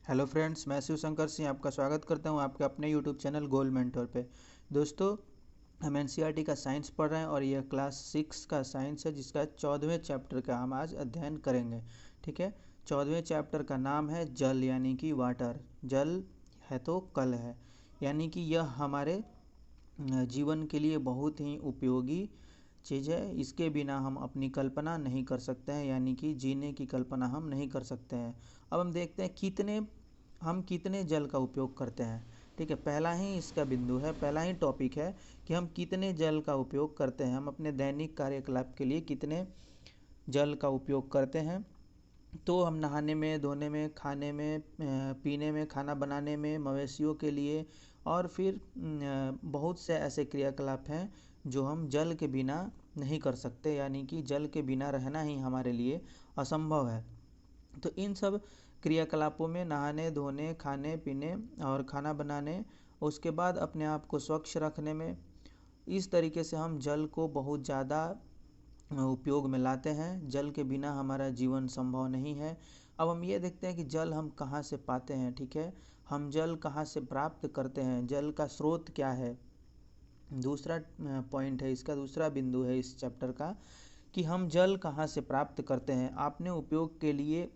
Hello friends, मैं शिव शंकर सिंह आपका स्वागत करता हूं आपके अपने यूट्यूब चैनल गोल मेंटोर पे। दोस्तों, हम एनसीईआरटी का साइंस पढ़ रहे हैं और यह क्लास 6 का साइंस है जिसका 14वें चैप्टर का हम आज अध्ययन करेंगे। ठीक है, 14वें चैप्टर का नाम है जल यानी कि वाटर। जल है तो कल है, यानी कि यह हमारे जीवन के लिए बहुत ही उपयोगी चीज़ है। इसके बिना हम अपनी कल्पना नहीं कर सकते हैं, यानी कि जीने की कल्पना हम नहीं कर सकते हैं। अब हम देखते हैं हम कितने जल का उपयोग करते हैं। ठीक है, पहला ही इसका बिंदु है, पहला ही टॉपिक है कि हम कितने जल का उपयोग करते हैं। हम अपने दैनिक कार्यकलाप के लिए कितने जल का उपयोग करते हैं। तो हम नहाने में, धोने में, खाने में, पीने में, खाना बनाने में, मवेशियों के लिए और फिर बहुत से ऐसे क्रियाकलाप हैं जो हम जल के बिना नहीं कर सकते, यानी कि जल के बिना रहना ही हमारे लिए असंभव है। तो इन सब क्रियाकलापों में नहाने, धोने, खाने पीने और खाना बनाने, उसके बाद अपने आप को स्वच्छ रखने में, इस तरीके से हम जल को बहुत ज़्यादा उपयोग में लाते हैं। जल के बिना हमारा जीवन संभव नहीं है। अब हम ये देखते हैं कि जल हम कहाँ से पाते हैं। ठीक है, हम जल कहाँ से प्राप्त करते हैं, जल का स्रोत क्या है। दूसरा पॉइंट है इसका, दूसरा बिंदु है इस चैप्टर का कि हम जल कहाँ से प्राप्त करते हैं। आपने उपयोग के लिए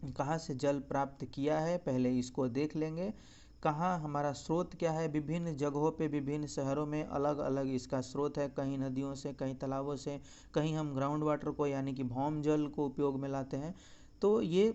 कहाँ से जल प्राप्त किया है, पहले इसको देख लेंगे। कहाँ हमारा स्रोत क्या है, विभिन्न जगहों पे, विभिन्न शहरों में अलग अलग इसका स्रोत है। कहीं नदियों से, कहीं तालाबों से, कहीं हम ग्राउंड वाटर को यानी कि भौम जल को उपयोग में लाते हैं। तो ये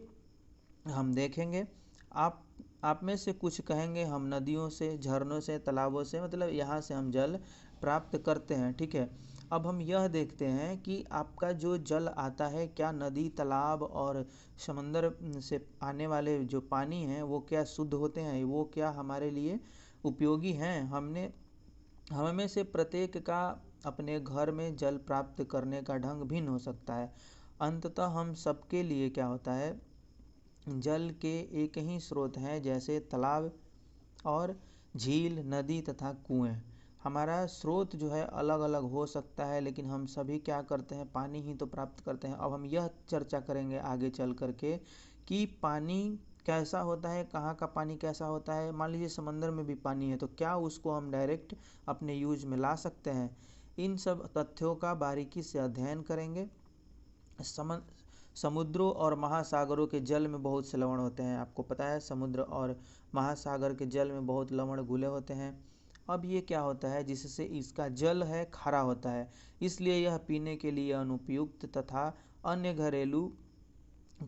हम देखेंगे। आप आप में से कुछ कहेंगे हम नदियों से, झरनों से, तालाबों से, मतलब यहाँ से हम जल प्राप्त करते हैं। ठीक है, अब हम यह देखते हैं कि आपका जो जल आता है, क्या नदी, तालाब और समंदर से आने वाले जो पानी हैं वो क्या शुद्ध होते हैं, वो क्या हमारे लिए उपयोगी हैं। हम में से प्रत्येक का अपने घर में जल प्राप्त करने का ढंग भिन्न हो सकता है। अंततः हम सबके लिए क्या होता है, जल के एक ही स्रोत हैं, जैसे तालाब और झील, नदी तथा कुएं। हमारा स्रोत जो है अलग अलग हो सकता है, लेकिन हम सभी क्या करते हैं, पानी ही तो प्राप्त करते हैं। अब हम यह चर्चा करेंगे आगे चल करके कि पानी कैसा होता है, कहाँ का पानी कैसा होता है। मान लीजिए समंदर में भी पानी है, तो क्या उसको हम डायरेक्ट अपने यूज में ला सकते हैं। इन सब तथ्यों का बारीकी से अध्ययन करेंगे। समुद्रों और महासागरों के जल में बहुत से लवण होते हैं। आपको पता है, समुद्र और महासागर के जल में बहुत लवण घुले होते हैं। अब ये क्या होता है, जिससे इसका जल है खारा होता है, इसलिए यह पीने के लिए अनुपयुक्त तथा अन्य घरेलू,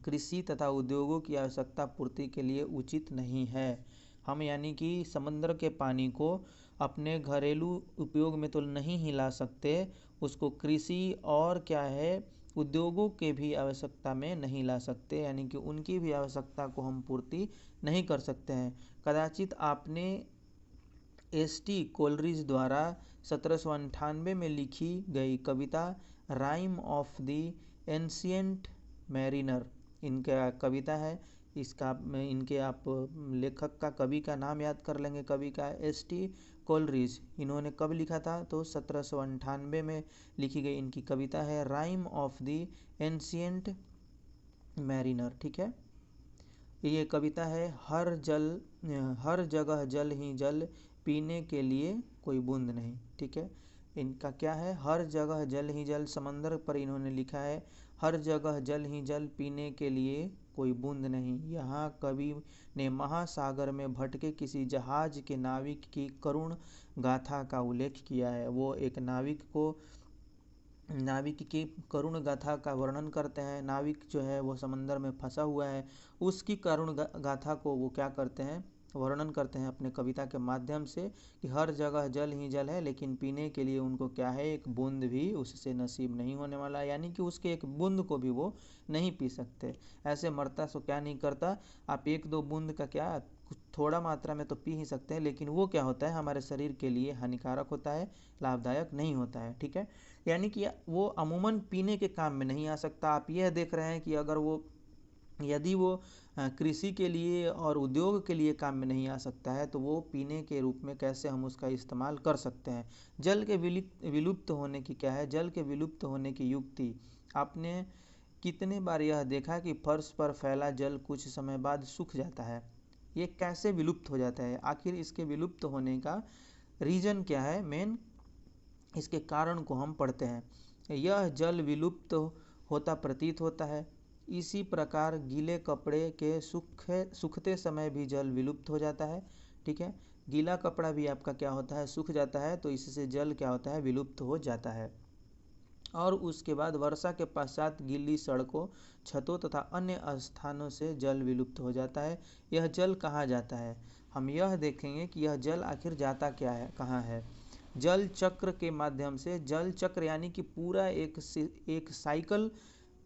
कृषि तथा उद्योगों की आवश्यकता पूर्ति के लिए उचित नहीं है। हम यानी कि समंदर के पानी को अपने घरेलू उपयोग में तो नहीं ही ला सकते, उसको कृषि और क्या है, उद्योगों के भी आवश्यकता में नहीं ला सकते, यानी कि उनकी भी आवश्यकता को हम पूर्ति नहीं कर सकते हैं। कदाचित आपने एस.टी. कोलरिज द्वारा 1798 में लिखी गई कविता rime of the ancient mariner, इनका कविता है। इसका इनके आप लेखक का, कवि का नाम याद कर लेंगे। कवि का एस.टी. कोलरिज। इन्होंने कब लिखा था, तो 1798 में लिखी गई इनकी कविता है rhyme of the ancient mariner. ठीक है, ये कविता है। हर जगह जल ही जल, पीने के लिए कोई बूंद नहीं। ठीक है, इनका क्या है, हर जगह जल ही जल, समंदर पर इन्होंने लिखा है हर जगह जल ही जल, पीने के लिए कोई बूंद नहीं। यहाँ कवि ने महासागर में भटके किसी जहाज के नाविक की करुण गाथा का उल्लेख किया है। वो एक नाविक की करुण गाथा का वर्णन करते हैं। नाविक जो है वो समंदर में फंसा हुआ है, उसकी करुण गाथा को वो क्या करते हैं, वर्णन करते हैं अपने कविता के माध्यम से कि हर जगह जल ही जल है, लेकिन पीने के लिए उनको क्या है, एक बूंद भी उससे नसीब नहीं होने वाला, यानी कि उसके एक बूंद को भी वो नहीं पी सकते। ऐसे मरता सो क्या नहीं करता, आप एक दो बूंद का क्या, थोड़ा मात्रा में तो पी ही सकते हैं, लेकिन वो क्या होता है, हमारे शरीर के लिए हानिकारक होता है, लाभदायक नहीं होता है। ठीक है, यानी कि वो अमूमन पीने के काम में नहीं आ सकता। आप यह देख रहे हैं कि यदि वो कृषि के लिए और उद्योग के लिए काम में नहीं आ सकता है, तो वो पीने के रूप में कैसे हम उसका इस्तेमाल कर सकते हैं। जल के विलुप्त होने की क्या है, जल के विलुप्त होने की युक्ति। आपने कितने बार यह देखा कि फर्श पर फैला जल कुछ समय बाद सूख जाता है। ये कैसे विलुप्त हो जाता है? आखिर इसके विलुप्त होने का रीजन क्या है? मेन इसके कारण को हम पढ़ते हैं। यह जल विलुप्त होता प्रतीत होता है। इसी प्रकार गीले कपड़े के सूखते समय भी जल विलुप्त हो जाता है। ठीक है, गीला कपड़ा भी आपका क्या होता है? सूख जाता है, तो इससे जल क्या होता है? विलुप्त हो जाता है। और उसके बाद वर्षा के पश्चात गीली सड़कों, छतों तथा अन्य स्थानों से जल विलुप्त हो जाता है। यह जल कहाँ जाता है? हम यह देखेंगे कि यह जल आखिर जाता क्या है, कहाँ है। जल चक्र के माध्यम से, जल चक्र यानी कि पूरा एक साइकिल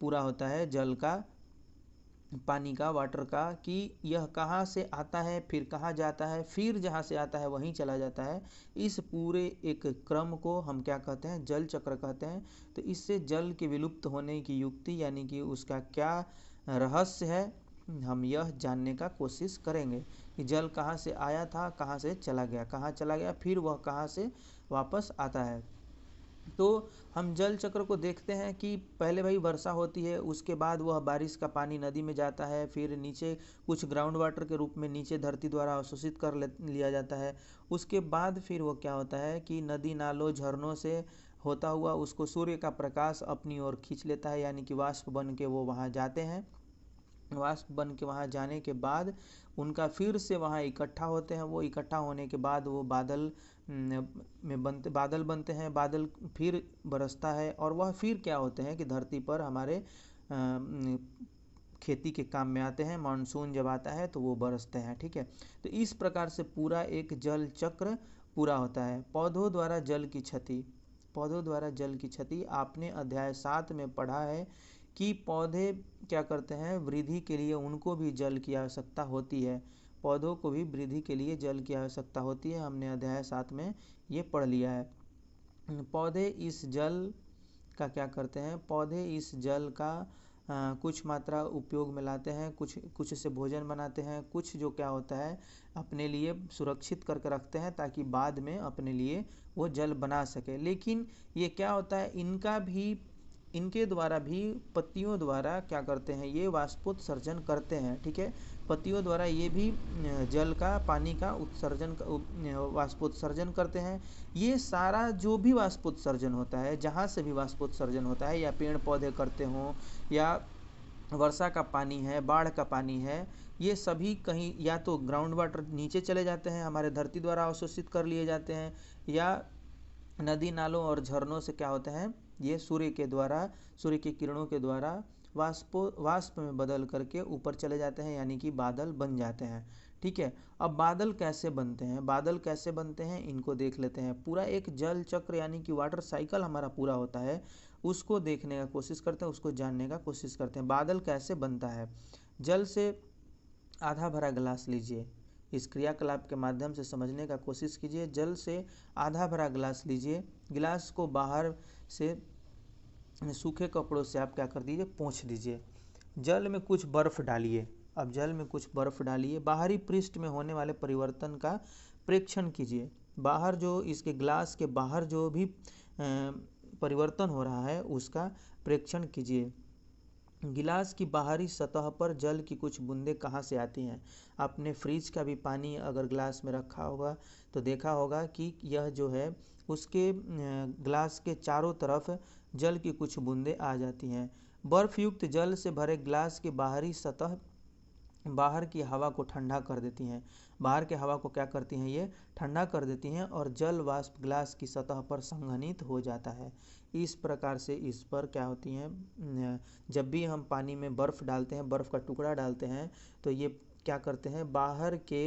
पूरा होता है जल का, पानी का, वाटर का, कि यह कहाँ से आता है, फिर कहाँ जाता है, फिर जहाँ से आता है वहीं चला जाता है। इस पूरे एक क्रम को हम क्या कहते हैं? जल चक्र कहते हैं। तो इससे जल के विलुप्त होने की युक्ति यानी कि उसका क्या रहस्य है, हम यह जानने का कोशिश करेंगे कि जल कहाँ से आया था, कहाँ से चला गया, कहाँ चला गया, फिर वह कहाँ से वापस आता है। तो हम जल चक्र को देखते हैं कि पहले भाई वर्षा होती है, उसके बाद वह बारिश का पानी नदी में जाता है, फिर नीचे कुछ ग्राउंड वाटर के रूप में नीचे धरती द्वारा अवशोषित कर लिया जाता है। उसके बाद फिर वो क्या होता है कि नदी नालों झरनों से होता हुआ उसको सूर्य का प्रकाश अपनी ओर खींच लेता है, यानी कि वाष्प बन के वो वहाँ जाते हैं। वाष्प बन के वहाँ जाने के बाद उनका फिर से वहाँ इकट्ठा होते हैं। वो इकट्ठा होने के बाद वो बादल बादल बनते हैं। बादल फिर बरसता है और वह फिर क्या होते हैं कि धरती पर हमारे खेती के काम में आते हैं। मानसून जब आता है तो वो बरसते हैं। ठीक है, तो इस प्रकार से पूरा एक जल चक्र पूरा होता है। पौधों द्वारा जल की क्षति, पौधों द्वारा जल की क्षति आपने अध्याय 7 में पढ़ा है कि पौधे क्या करते हैं? वृद्धि के लिए उनको भी जल की आवश्यकता होती है। पौधों को भी वृद्धि के लिए जल की आवश्यकता होती है, हमने अध्याय 7 में ये पढ़ लिया है। पौधे इस जल का क्या करते हैं? पौधे इस जल का कुछ मात्रा उपयोग में लाते हैं, कुछ से भोजन बनाते हैं, कुछ जो क्या होता है अपने लिए सुरक्षित करके रखते हैं ताकि बाद में अपने लिए वो जल बना सके। लेकिन ये क्या होता है, इनके द्वारा भी पत्तियों द्वारा क्या करते हैं? ये वाष्पोत्सर्जन करते हैं। ठीक है, पत्तियों द्वारा ये भी जल का, पानी का वाष्पोत्सर्जन करते हैं। ये सारा जो भी वाष्पोत्सर्जन होता है, जहाँ से भी वाष्पोत्सर्जन होता है, या पेड़ पौधे करते हों, या वर्षा का पानी है, बाढ़ का पानी है, ये सभी कहीं या तो ग्राउंड वाटर नीचे चले जाते हैं, हमारे धरती द्वारा अवशोषित कर लिए जाते हैं, या नदी नालों और झरनों से क्या होते हैं? ये सूर्य की किरणों के द्वारा वाष्प में बदल करके ऊपर चले जाते हैं, यानी कि बादल बन जाते हैं। ठीक है, अब बादल कैसे बनते हैं? बादल कैसे बनते हैं इनको देख लेते हैं। पूरा एक जल चक्र यानी कि वाटर साइकिल हमारा पूरा होता है, उसको देखने का कोशिश करते हैं, उसको जानने का कोशिश करते हैं। बादल कैसे बनता है? जल से आधा भरा गिलास लीजिए, इस क्रियाकलाप के माध्यम से समझने का कोशिश कीजिए। जल से आधा भरा गिलास लीजिए, गिलास को बाहर से सूखे कपड़ों से आप क्या कर दीजिए? पोंछ दीजिए। जल में कुछ बर्फ डालिए। अब जल में कुछ बर्फ डालिए, बाहरी पृष्ठ में होने वाले परिवर्तन का प्रेक्षण कीजिए। बाहर जो इसके ग्लास के बाहर जो भी परिवर्तन हो रहा है उसका प्रेक्षण कीजिए। गिलास की बाहरी सतह पर जल की कुछ बूंदें कहाँ से आती हैं? आपने फ्रिज का भी पानी अगर ग्लास में रखा होगा तो देखा होगा कि यह जो है उसके ग्लास के चारों तरफ जल की कुछ बूंदें आ जाती हैं। बर्फ युक्त जल से भरे ग्लास की बाहरी सतह बाहर की हवा को ठंडा कर देती हैं। बाहर की हवा को क्या करती हैं? ये ठंडा कर देती हैं और जल वाष्प ग्लास की सतह पर संघनित हो जाता है। इस प्रकार से इस पर क्या होती हैं? जब भी हम पानी में बर्फ़ डालते हैं, बर्फ़ का टुकड़ा डालते हैं, तो ये क्या करते हैं? बाहर के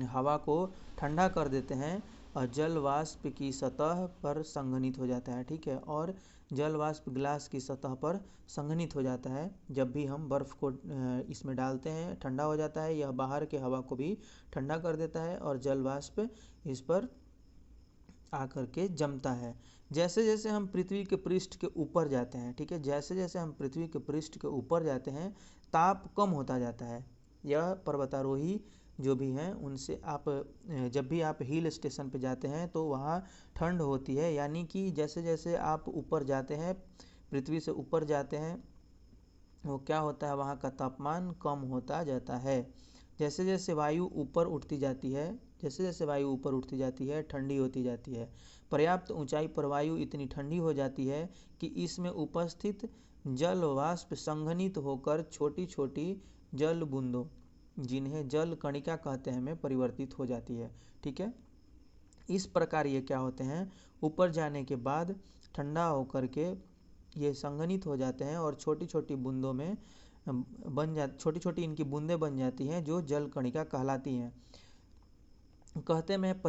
हवा को ठंडा कर देते हैं और जल वाष्प की सतह पर संघनित हो जाता है। ठीक है, और जल वाष्प ग्लास की सतह पर संघनित हो जाता है। जब भी हम बर्फ़ को इसमें डालते हैं, ठंडा हो जाता है, यह बाहर के हवा को भी ठंडा कर देता है और जल वाष्प इस पर आकर के जमता है। जैसे जैसे हम पृथ्वी के पृष्ठ के ऊपर जाते हैं, ठीक है, जैसे जैसे हम पृथ्वी के पृष्ठ के ऊपर जाते हैं, ताप कम होता जाता है। यह पर्वतारोही जो भी हैं उनसे आप जब भी आप हिल स्टेशन पे जाते हैं तो वहाँ ठंड होती है, यानी कि जैसे जैसे आप ऊपर जाते हैं, पृथ्वी से ऊपर जाते हैं, वो क्या होता है, वहाँ का तापमान कम होता जाता है। जैसे जैसे वायु ऊपर उठती जाती है, जैसे जैसे वायु ऊपर उठती जाती है ठंडी होती जाती है। पर्याप्त ऊंचाई पर वायु इतनी ठंडी हो जाती है कि इसमें उपस्थित जल वाष्प संघनित होकर छोटी छोटी जल बूंदों, जिन्हें जल कणिका कहते हैं, में परिवर्तित हो जाती है। ठीक है, इस प्रकार ये क्या होते हैं, ऊपर जाने के बाद ठंडा होकर के ये संघनित हो जाते हैं और छोटी छोटी बूंदों में छोटी छोटी इनकी बूंदें बन जाती हैं, जो जल कणिका कहलाती हैं। कहते में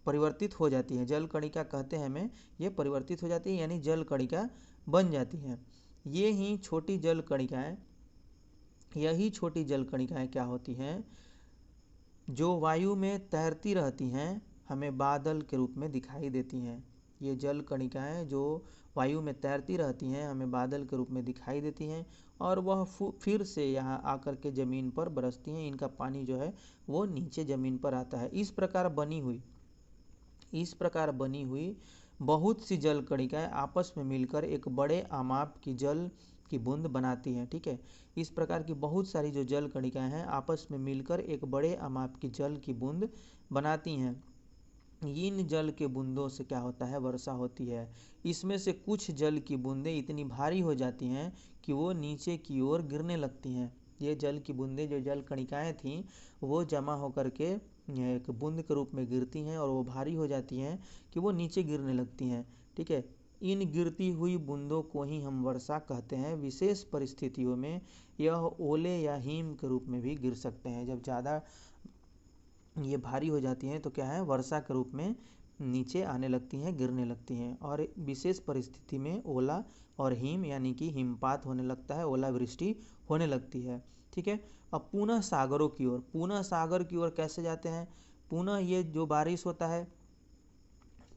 परिवर्तित हो जाती है, जल कणिका कहते हैं में ये परिवर्तित हो जाती है, यानी जल कणिका बन जाती हैं। यही छोटी जल कणिकाएं क्या होती हैं, जो वायु में तैरती रहती हैं, हमें बादल के रूप में दिखाई देती हैं। ये जल कणिकाएं जो वायु में तैरती रहती हैं, हमें बादल के रूप में दिखाई देती हैं और वह फिर से यहाँ आकर के ज़मीन पर बरसती हैं। इनका पानी जो है वो नीचे ज़मीन पर आता है। इस प्रकार बनी हुई बहुत सी जल कणिकाएं आपस में मिलकर एक बड़े आमाप की जल की बूंद बनाती हैं। ठीक है, इस प्रकार की बहुत सारी जो जल कणिकाएं हैं आपस में मिलकर एक बड़े आमाप की जल की बूंद बनाती हैं। इन जल के बूंदों से क्या होता है, वर्षा होती है। इसमें से कुछ जल की बूंदें इतनी भारी हो जाती हैं कि वो नीचे की ओर गिरने लगती हैं। ये जल की बूंदें, जो जल कणिकाएं थीं, वो जमा होकर के एक बूंद के रूप में गिरती हैं और वो भारी हो जाती हैं कि वो नीचे गिरने लगती हैं। ठीक है, इन गिरती हुई बूंदों को ही हम वर्षा कहते हैं। विशेष परिस्थितियों में यह ओले या हिम के रूप में भी गिर सकते हैं। जब ज़्यादा ये भारी हो जाती हैं तो क्या है, वर्षा के रूप में नीचे आने लगती हैं, गिरने लगती हैं। और विशेष परिस्थिति में ओला और हिम यानी कि हिमपात होने लगता है, ओलावृष्टि होने लगती है। ठीक है, अब पुनः सागर की ओर कैसे जाते हैं, पुनः ये जो बारिश होता है,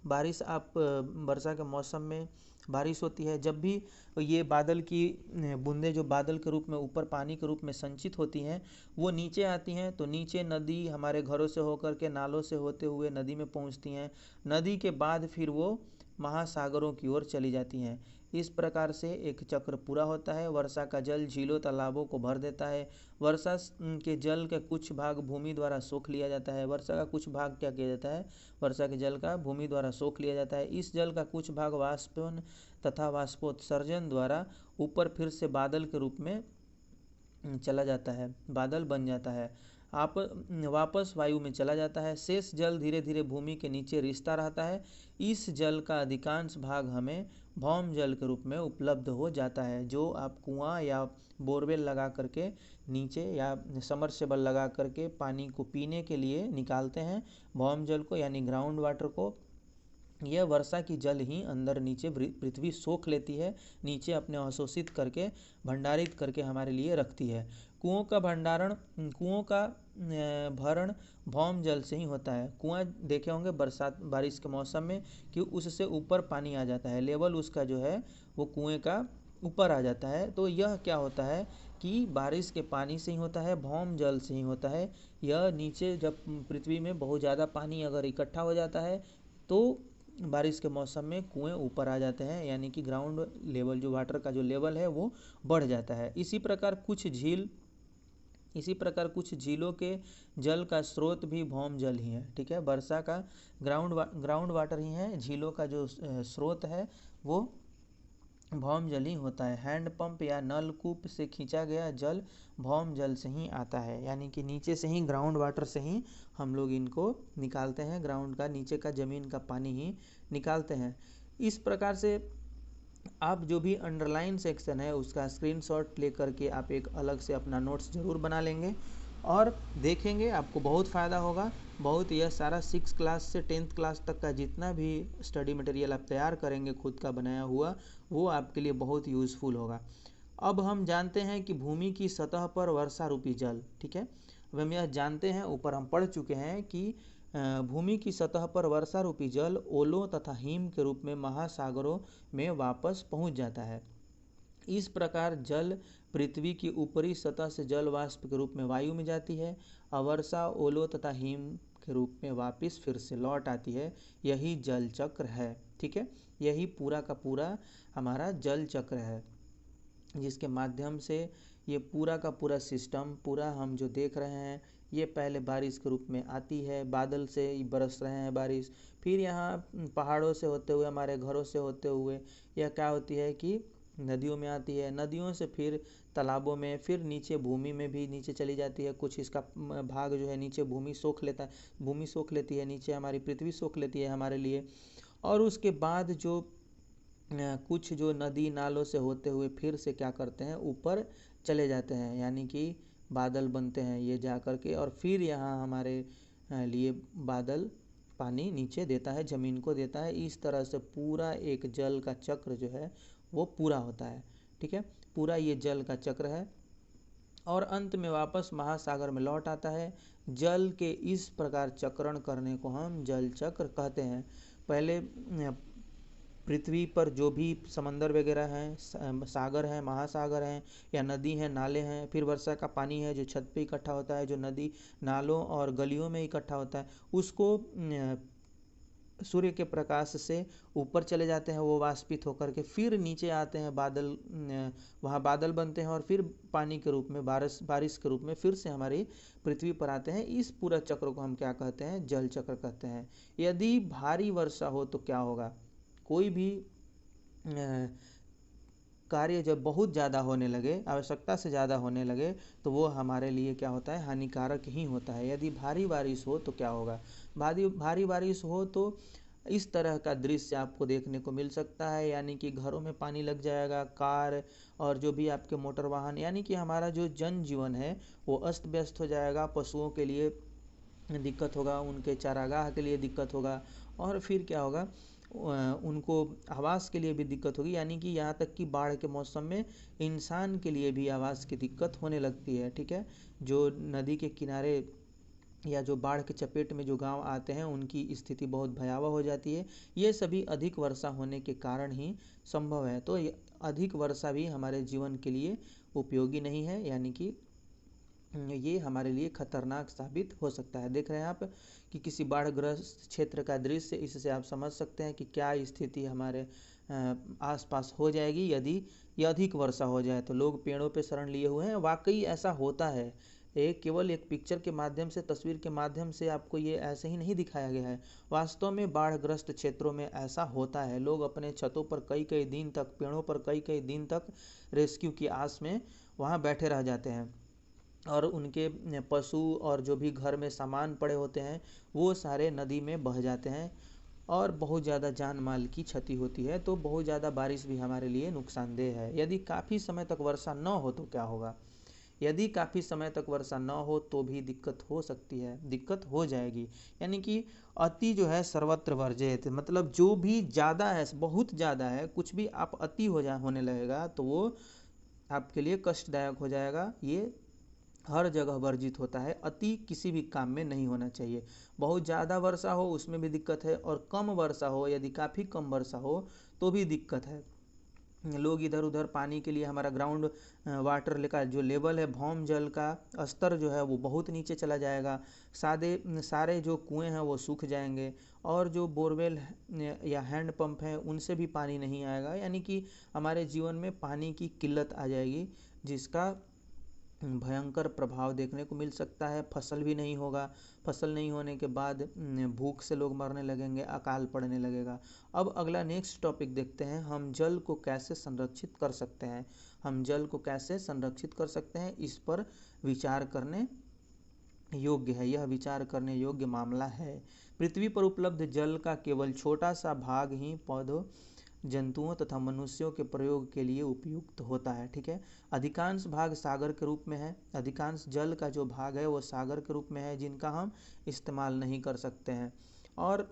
बारिश आप वर्षा के मौसम में बारिश होती है, जब भी ये बादल की बूंदें जो बादल के रूप में ऊपर पानी के रूप में संचित होती हैं, वो नीचे आती हैं, तो नीचे नदी हमारे घरों से होकर के नालों से होते हुए नदी में पहुंचती हैं। नदी के बाद फिर वो महासागरों की ओर चली जाती हैं। इस प्रकार से एक चक्र पूरा होता है। वर्षा का जल झीलों तालाबों को भर देता है। वर्षा के जल का कुछ भाग भूमि द्वारा सोख लिया जाता है। वर्षा का कुछ भाग क्या किया जाता है, वर्षा के जल का भूमि द्वारा सोख लिया जाता है। इस जल का कुछ भाग वाष्पन तथा वाष्पोत्सर्जन द्वारा ऊपर फिर से बादल के रूप में चला जाता है, बादल बन जाता है, आप वापस वायु में चला जाता है। शेष जल धीरे धीरे भूमि के नीचे रिसता रहता है। इस जल का अधिकांश भाग हमें भौम जल के रूप में उपलब्ध हो जाता है, जो आप कुआं या बोरवेल लगा करके नीचे या समरसेबल लगा करके पानी को पीने के लिए निकालते हैं, भौम जल को यानी ग्राउंड वाटर को। यह वर्षा की जल ही अंदर नीचे पृथ्वी सोख लेती है, नीचे अपने अवशोषित करके भंडारित करके हमारे लिए रखती है। कुओं का भरण भौम जल से ही होता है। कुआं देखे होंगे बारिश के मौसम में कि उससे ऊपर पानी आ जाता है, लेवल उसका जो है वो कुएं का ऊपर आ जाता है। तो यह क्या होता है कि बारिश के पानी से ही होता है, भौम जल से ही होता है। यह नीचे जब पृथ्वी में बहुत ज़्यादा पानी अगर इकट्ठा हो जाता है तो बारिश के मौसम में कुएं ऊपर आ जाते हैं, यानी कि ग्राउंड लेवल जो वाटर का जो लेवल है वो बढ़ जाता है। इसी प्रकार कुछ झीलों के जल का स्रोत भी भौम जल ही है। ठीक है, वर्षा का ग्राउंड वाटर ही है, झीलों का जो स्रोत है वो भौम जल ही होता है। हैंडपंप या नलकूप से खींचा गया जल भौम जल से ही आता है, यानी कि नीचे से ही ग्राउंड वाटर से ही हम लोग इनको निकालते हैं, ग्राउंड का नीचे का ज़मीन का पानी ही निकालते हैं। इस प्रकार से आप जो भी अंडरलाइन सेक्शन है उसका स्क्रीनशॉट लेकर के आप एक अलग से अपना नोट्स ज़रूर बना लेंगे और देखेंगे, आपको बहुत फ़ायदा होगा। बहुत यह सारा 6 क्लास से 10th क्लास तक का जितना भी स्टडी मटेरियल आप तैयार करेंगे खुद का बनाया हुआ, वो आपके लिए बहुत यूज़फुल होगा। अब हम जानते हैं कि भूमि की सतह पर वर्षा रूपी जल, ठीक है, अब हम यह जानते हैं, ऊपर हम पढ़ चुके हैं कि भूमि की सतह पर वर्षा रूपी जल ओलों तथा हिम के रूप में महासागरों में वापस पहुंच जाता है। इस प्रकार जल पृथ्वी की ऊपरी सतह से जल वाष्प के रूप में वायु में जाती है और वर्षा ओलों तथा हिम के रूप में वापस फिर से लौट आती है। यही जल चक्र है। ठीक है, यही पूरा का पूरा हमारा जल चक्र है। जिसके माध्यम से ये पूरा का पूरा सिस्टम पूरा हम जो देख रहे हैं ये पहले बारिश के रूप में आती है, बादल से बरस रहे हैं बारिश, फिर यहाँ पहाड़ों से होते हुए हमारे घरों से होते हुए यह क्या होती है कि नदियों में आती है, नदियों से फिर तालाबों में, फिर नीचे भूमि में भी नीचे चली जाती है। कुछ इसका भाग जो है नीचे भूमि सोख लेता है, भूमि सोख लेती है, नीचे हमारी पृथ्वी सोख लेती है हमारे लिए। और उसके बाद जो कुछ जो नदी नालों से होते हुए फिर से क्या करते हैं ऊपर चले जाते हैं, यानी कि बादल बनते हैं ये जा कर के, और फिर यहाँ हमारे लिए बादल पानी नीचे देता है, ज़मीन को देता है। इस तरह से पूरा एक जल का चक्र जो है वो पूरा होता है। ठीक है, पूरा ये जल का चक्र है और अंत में वापस महासागर में लौट आता है। जल के इस प्रकार चक्रण करने को हम जल चक्र कहते हैं। पहले पृथ्वी पर जो भी समंदर वगैरह हैं, सागर हैं, महासागर हैं या नदी हैं, नाले हैं, फिर वर्षा का पानी है जो छत पे इकट्ठा होता है, जो नदी नालों और गलियों में इकट्ठा होता है, उसको सूर्य के प्रकाश से ऊपर चले जाते हैं, वो वाष्पित होकर के फिर नीचे आते हैं बादल, वहाँ बादल बनते हैं और फिर पानी के रूप में बारिश के रूप में फिर से हमारी पृथ्वी पर आते हैं। इस पूरा चक्र को हम क्या कहते हैं, जल चक्र कहते हैं। यदि भारी वर्षा हो तो क्या होगा, कोई भी कार्य जब बहुत ज़्यादा होने लगे, आवश्यकता से ज़्यादा होने लगे, तो वो हमारे लिए क्या होता है, हानिकारक ही होता है। यदि भारी बारिश हो तो क्या होगा, भारी बारिश हो तो इस तरह का दृश्य आपको देखने को मिल सकता है, यानी कि घरों में पानी लग जाएगा, कार और जो भी आपके मोटर वाहन, यानी कि हमारा जो जनजीवन है वो अस्त व्यस्त हो जाएगा। पशुओं के लिए दिक्कत होगा, उनके चारागाह के लिए दिक्कत होगा, और फिर क्या होगा, उनको आवास के लिए भी दिक्कत होगी। यानी कि यहाँ तक कि बाढ़ के मौसम में इंसान के लिए भी आवास की दिक्कत होने लगती है। ठीक है, जो नदी के किनारे या जो बाढ़ के चपेट में जो गांव आते हैं उनकी स्थिति बहुत भयावह हो जाती है। ये सभी अधिक वर्षा होने के कारण ही संभव है। तो अधिक वर्षा भी हमारे जीवन के लिए उपयोगी नहीं है, यानी कि ये हमारे लिए खतरनाक साबित हो सकता है। देख रहे हैं आप कि किसी बाढ़ग्रस्त क्षेत्र का दृश्य, इससे आप समझ सकते हैं कि क्या स्थिति हमारे आसपास हो जाएगी यदि ये अधिक वर्षा हो जाए। तो लोग पेड़ों पे शरण लिए हुए हैं, वाकई ऐसा होता है। केवल एक पिक्चर के माध्यम से, तस्वीर के माध्यम से आपको ये ऐसे ही नहीं दिखाया गया है, वास्तव में बाढ़ग्रस्त क्षेत्रों में ऐसा होता है। लोग अपने छतों पर कई कई दिन तक, पेड़ों पर कई कई दिन तक रेस्क्यू की आस में वहाँ बैठे रह जाते हैं, और उनके पशु और जो भी घर में सामान पड़े होते हैं वो सारे नदी में बह जाते हैं, और बहुत ज़्यादा जान माल की क्षति होती है। तो बहुत ज़्यादा बारिश भी हमारे लिए नुकसानदेह है। यदि काफ़ी समय तक वर्षा न हो तो क्या होगा, यदि काफ़ी समय तक वर्षा न हो तो भी दिक्कत हो सकती है, दिक्कत हो जाएगी। यानी कि अति जो है सर्वत्र वर्जित, मतलब जो भी ज़्यादा है, बहुत ज़्यादा है, कुछ भी आप अति होने लगेगा तो वो आपके लिए कष्टदायक हो जाएगा। ये हर जगह वर्जित होता है। अति किसी भी काम में नहीं होना चाहिए। बहुत ज़्यादा वर्षा हो उसमें भी दिक्कत है, और कम वर्षा हो, यदि काफ़ी कम वर्षा हो तो भी दिक्कत है। लोग इधर उधर पानी के लिए, हमारा ग्राउंड वाटर का जो लेवल है, भौम जल का स्तर जो है वो बहुत नीचे चला जाएगा। सारे जो कुएं हैं वो सूख जाएंगे, और जो बोरवेल या हैंड पंप हैं उनसे भी पानी नहीं आएगा। यानी कि हमारे जीवन में पानी की किल्लत आ जाएगी, जिसका भयंकर प्रभाव देखने को मिल सकता है। फसल भी नहीं होगा, फसल नहीं होने के बाद भूख से लोग मरने लगेंगे, अकाल पड़ने लगेगा। अब अगला नेक्स्ट टॉपिक देखते हैं, हम जल को कैसे संरक्षित कर सकते हैं। हम जल को कैसे संरक्षित कर सकते हैं, इस पर विचार करने योग्य है, यह विचार करने योग्य मामला है। पृथ्वी पर उपलब्ध जल का केवल छोटा सा भाग ही पौधों, जंतुओं तथा मनुष्यों के प्रयोग के लिए उपयुक्त होता है। ठीक है, अधिकांश भाग सागर के रूप में है, अधिकांश जल का जो भाग है वो सागर के रूप में है, जिनका हम इस्तेमाल नहीं कर सकते हैं। और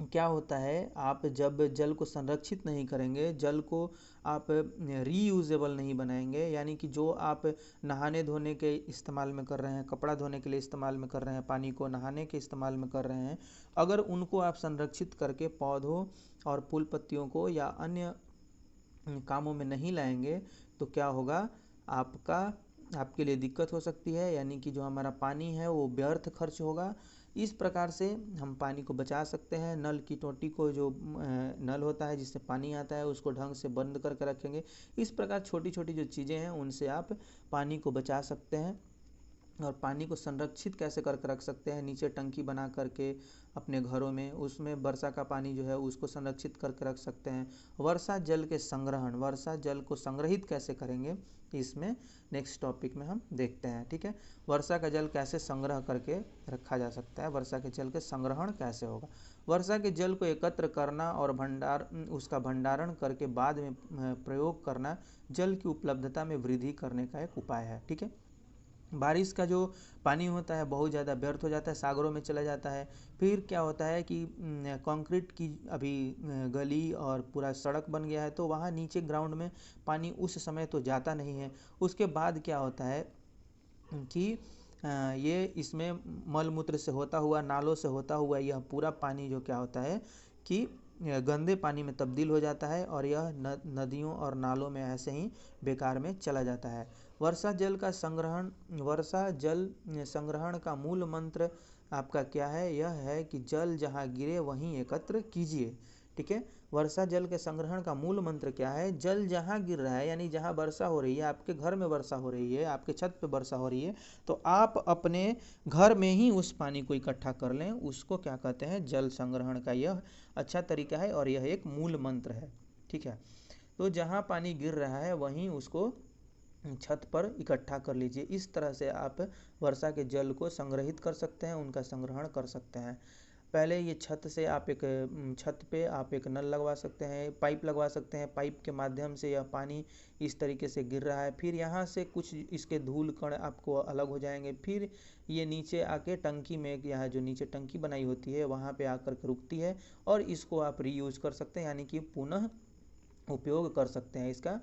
क्या होता है, आप जब जल को संरक्षित नहीं करेंगे, जल को आप रीयूजेबल नहीं बनाएंगे, यानी कि जो आप नहाने धोने के इस्तेमाल में कर रहे हैं, कपड़ा धोने के लिए इस्तेमाल में कर रहे हैं, पानी को नहाने के इस्तेमाल में कर रहे हैं, अगर उनको आप संरक्षित करके पौधों और फूल पत्तियों को या अन्य कामों में नहीं लाएंगे तो क्या होगा, आपके लिए दिक्कत हो सकती है। यानी कि जो हमारा पानी है वो व्यर्थ खर्च होगा। इस प्रकार से हम पानी को बचा सकते हैं। नल की टोटी को, जो नल होता है जिससे पानी आता है, उसको ढंग से बंद करके रखेंगे। इस प्रकार छोटी छोटी जो चीज़ें हैं उनसे आप पानी को बचा सकते हैं। और पानी को संरक्षित कैसे करके रख सकते हैं, नीचे टंकी बना करके अपने घरों में, उसमें वर्षा का पानी जो है उसको संरक्षित करके रख सकते हैं। वर्षा जल के संग्रहण, वर्षा जल को संग्रहित कैसे करेंगे, इसमें नेक्स्ट टॉपिक में हम देखते हैं। ठीक है, वर्षा का जल कैसे संग्रह करके रखा जा सकता है, वर्षा के जल के संग्रहण कैसे होगा। वर्षा के जल को एकत्र करना और उसका भंडारण करके बाद में प्रयोग करना जल की उपलब्धता में वृद्धि करने का एक उपाय है। ठीक है, बारिश का जो पानी होता है बहुत ज़्यादा व्यर्थ हो जाता है, सागरों में चला जाता है। फिर क्या होता है कि कंक्रीट की अभी गली और पूरा सड़क बन गया है, तो वहाँ नीचे ग्राउंड में पानी उस समय तो जाता नहीं है। उसके बाद क्या होता है कि ये इसमें मल मूत्र से होता हुआ, नालों से होता हुआ यह पूरा पानी जो क्या होता है कि गंदे पानी में तब्दील हो जाता है और यह नदियों और नालों में ऐसे ही बेकार में चला जाता है। वर्षा जल का संग्रहण, वर्षा जल संग्रहण का मूल मंत्र आपका क्या है, यह है कि जल जहाँ गिरे वहीं एकत्र कीजिए। ठीक है, वर्षा जल के संग्रहण का मूल मंत्र क्या है, जल जहाँ गिर रहा है, यानी जहाँ वर्षा हो रही है, आपके घर में वर्षा हो रही है, आपके छत पे वर्षा हो रही है, तो आप अपने घर में ही उस पानी को इकट्ठा कर लें। उसको क्या कहते हैं, जल संग्रहण का यह अच्छा तरीका है और यह एक मूल मंत्र है। ठीक है, तो जहाँ पानी गिर रहा है वहीं उसको छत पर इकट्ठा कर लीजिए। इस तरह से आप वर्षा के जल को संग्रहित कर सकते हैं, उनका संग्रहण कर सकते हैं। पहले ये छत पे आप एक नल लगवा सकते हैं, पाइप लगवा सकते हैं, पाइप के माध्यम से यह पानी इस तरीके से गिर रहा है। फिर यहाँ से कुछ इसके धूल कण आपको अलग हो जाएंगे, फिर ये नीचे आके टंकी में, यहाँ जो नीचे टंकी बनाई होती है वहाँ पे आकर के रुकती है और इसको आप रीयूज कर सकते हैं, यानी कि पुनः उपयोग कर सकते हैं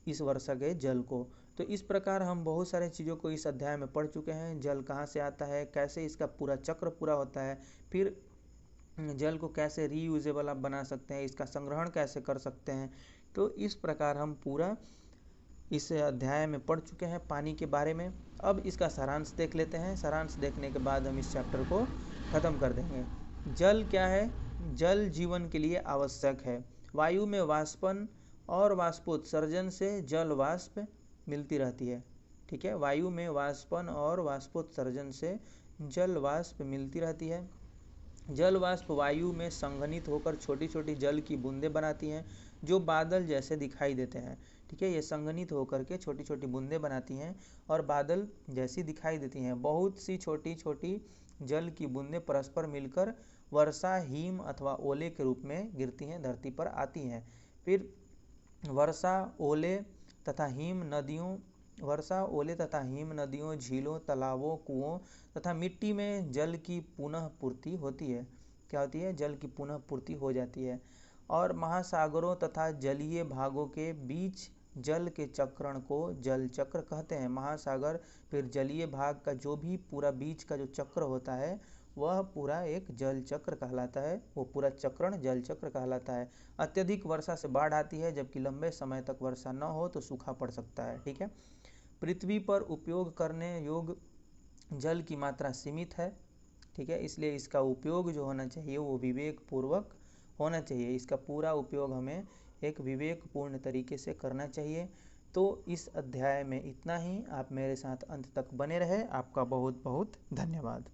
इस वर्षा के जल को। तो इस प्रकार हम बहुत सारे चीज़ों को इस अध्याय में पढ़ चुके हैं। जल कहाँ से आता है, कैसे इसका पूरा चक्र पूरा होता है, फिर जल को कैसे रीयूजेबल आप बना सकते हैं, इसका संग्रहण कैसे कर सकते हैं। तो इस प्रकार हम पूरा इस अध्याय में पढ़ चुके हैं पानी के बारे में। अब इसका सारांश देख लेते हैं। सारांश देखने के बाद हम इस चैप्टर को ख़त्म कर देंगे। जल क्या है, जल जीवन के लिए आवश्यक है। वायु में वाष्पन और वाष्पोत्सर्जन से जल वाष्प मिलती रहती है। ठीक है, वायु में वाष्पन और वाष्पोत्सर्जन से जल वाष्प मिलती रहती है। जल वाष्प वायु में संघनित होकर छोटी छोटी जल की बूंदें बनाती हैं जो बादल जैसे दिखाई देते हैं। ठीक है, ये संघनित होकर के छोटी छोटी बूंदें बनाती हैं और बादल जैसी दिखाई देती हैं। बहुत सी छोटी छोटी जल की बूंदें परस्पर मिलकर वर्षा, हिम अथवा ओले के रूप में गिरती हैं, धरती पर आती हैं। फिर वर्षा, ओले तथा हिम नदियों, झीलों, तालाबों, कुओं तथा मिट्टी में जल की पुनः पूर्ति होती है। क्या होती है, जल की पुनः पूर्ति हो जाती है। और महासागरों तथा जलीय भागों के बीच जल के चक्रण को जल चक्र कहते हैं। महासागर फिर जलीय भाग का जो भी पूरा बीच का जो चक्र होता है वह पूरा एक जल चक्र कहलाता है, वो पूरा चक्रण जल चक्र कहलाता है। अत्यधिक वर्षा से बाढ़ आती है, जबकि लंबे समय तक वर्षा न हो तो सूखा पड़ सकता है। ठीक है, पृथ्वी पर उपयोग करने योग्य जल की मात्रा सीमित है। ठीक है, इसलिए इसका उपयोग जो होना चाहिए वो विवेक पूर्वक होना चाहिए। इसका पूरा उपयोग हमें एक विवेकपूर्ण तरीके से करना चाहिए। तो इस अध्याय में इतना ही। आप मेरे साथ अंत तक बने रहे। आपका बहुत बहुत धन्यवाद।